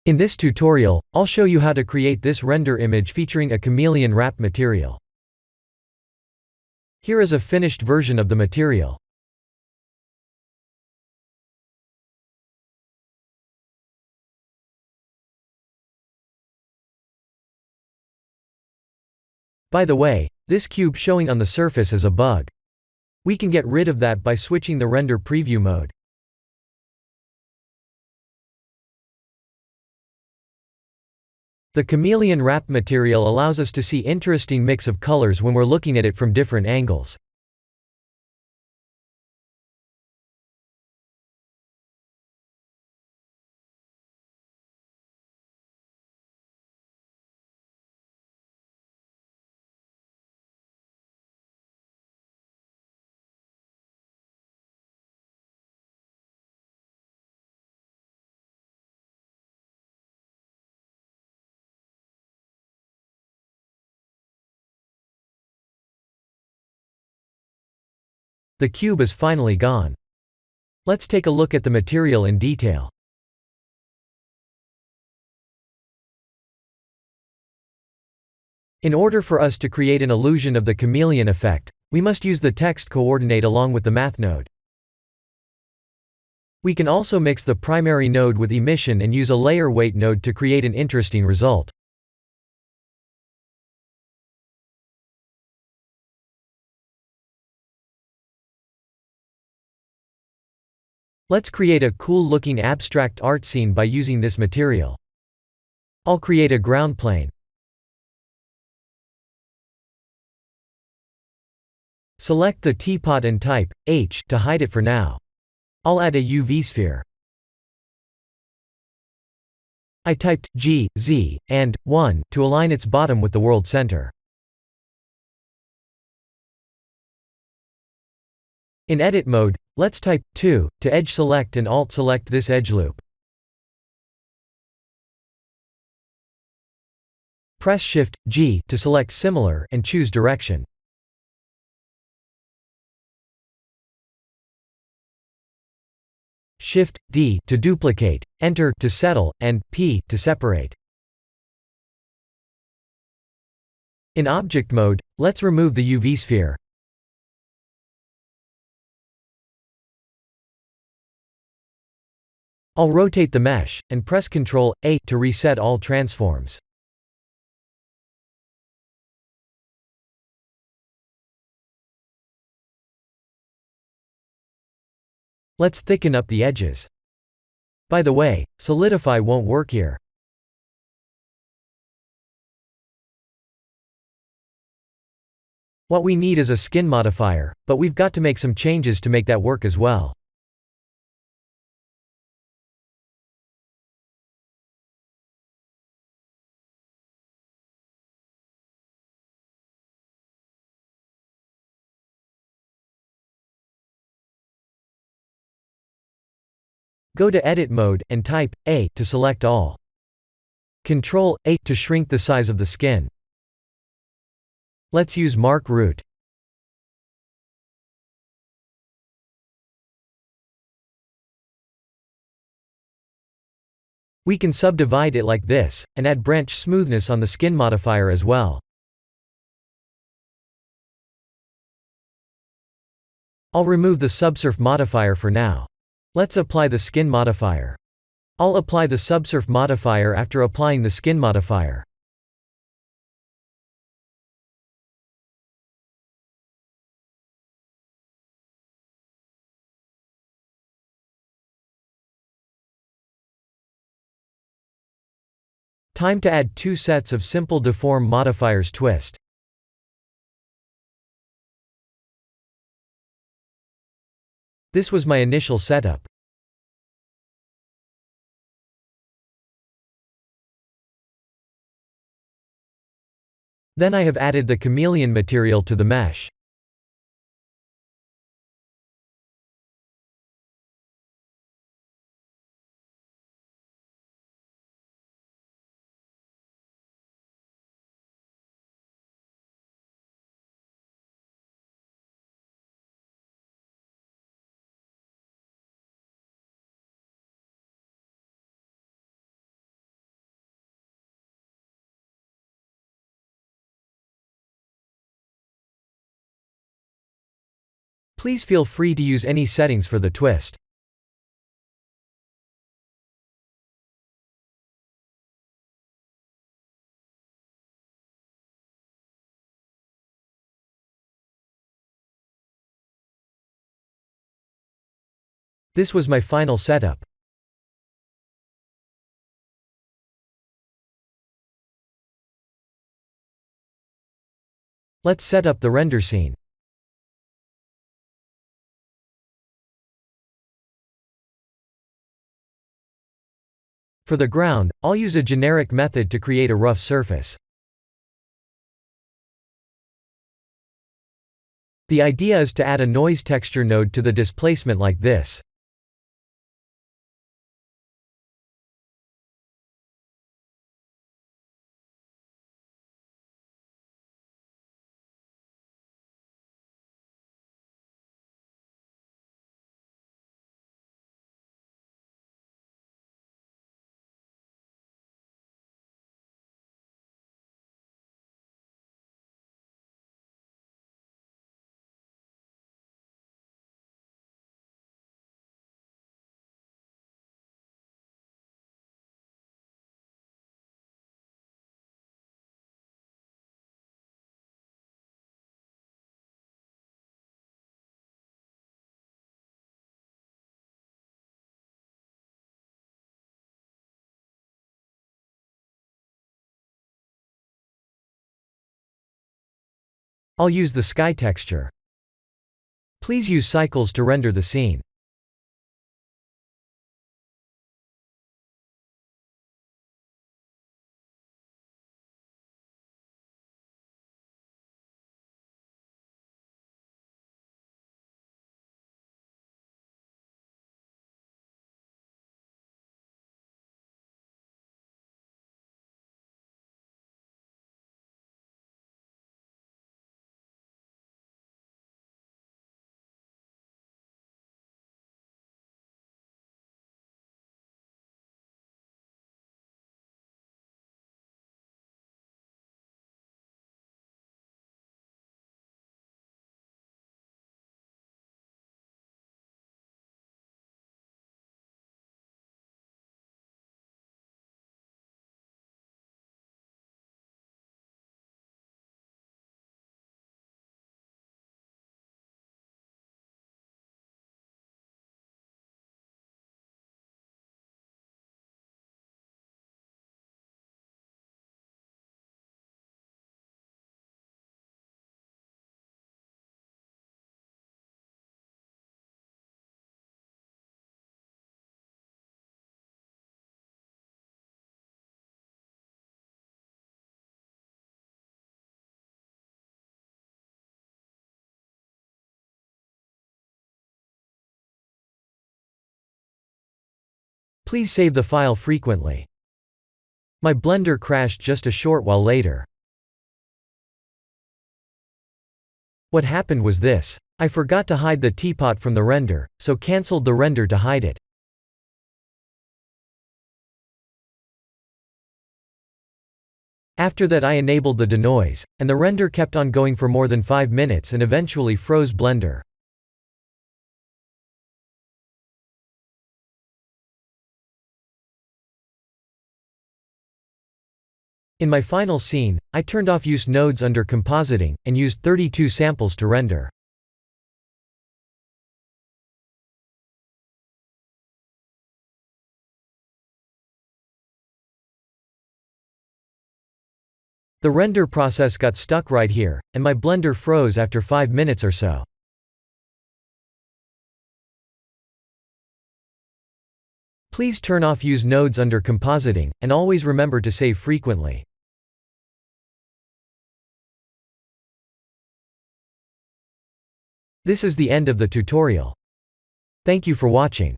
In this tutorial, I'll show you how to create this render image featuring a chameleon wrap material. Here is a finished version of the material. By the way, this cube showing on the surface is a bug. We can get rid of that by switching the render preview mode. The chameleon wrap material allows us to see interesting mix of colors when we're looking at it from different angles. The cube is finally gone. Let's take a look at the material in detail. In order for us to create an illusion of the chameleon effect, we must use the text coordinate along with the math node. We can also mix the primary node with emission and use a layer weight node to create an interesting result. Let's create a cool-looking abstract art scene by using this material. I'll create a ground plane. Select the teapot and type H to hide it for now. I'll add a UV sphere. I typed G, Z, and 1 to align its bottom with the world center. In edit mode, let's type 2 to edge select and alt select this edge loop. Press Shift G to select similar and choose direction. Shift D to duplicate, Enter to settle, and P to separate. In object mode, let's remove the UV sphere. I'll rotate the mesh, and press Ctrl A to reset all transforms. Let's thicken up the edges. By the way, solidify won't work here. What we need is a skin modifier, but we've got to make some changes to make that work as well. Go to Edit mode, and type A to select all. Ctrl A to shrink the size of the skin. Let's use Mark Root. We can subdivide it like this, and add branch smoothness on the skin modifier as well. I'll remove the subsurf modifier for now. Let's apply the skin modifier. I'll apply the subsurf modifier after applying the skin modifier. Time to add 2 sets of simple deform modifiers twist. This was my initial setup. Then I have added the chameleon material to the mesh. Please feel free to use any settings for the twist. This was my final setup. Let's set up the render scene. For the ground, I'll use a generic method to create a rough surface. The idea is to add a noise texture node to the displacement like this. I'll use the sky texture. Please use cycles to render the scene. Please save the file frequently. My Blender crashed just a short while later. What happened was this. I forgot to hide the teapot from the render, so cancelled the render to hide it. After that I enabled the denoise, and the render kept on going for more than 5 minutes and eventually froze Blender. In my final scene, I turned off use nodes under compositing, and used 32 samples to render. The render process got stuck right here, and my Blender froze after 5 minutes or so. Please turn off use nodes under compositing, and always remember to save frequently. This is the end of the tutorial. Thank you for watching.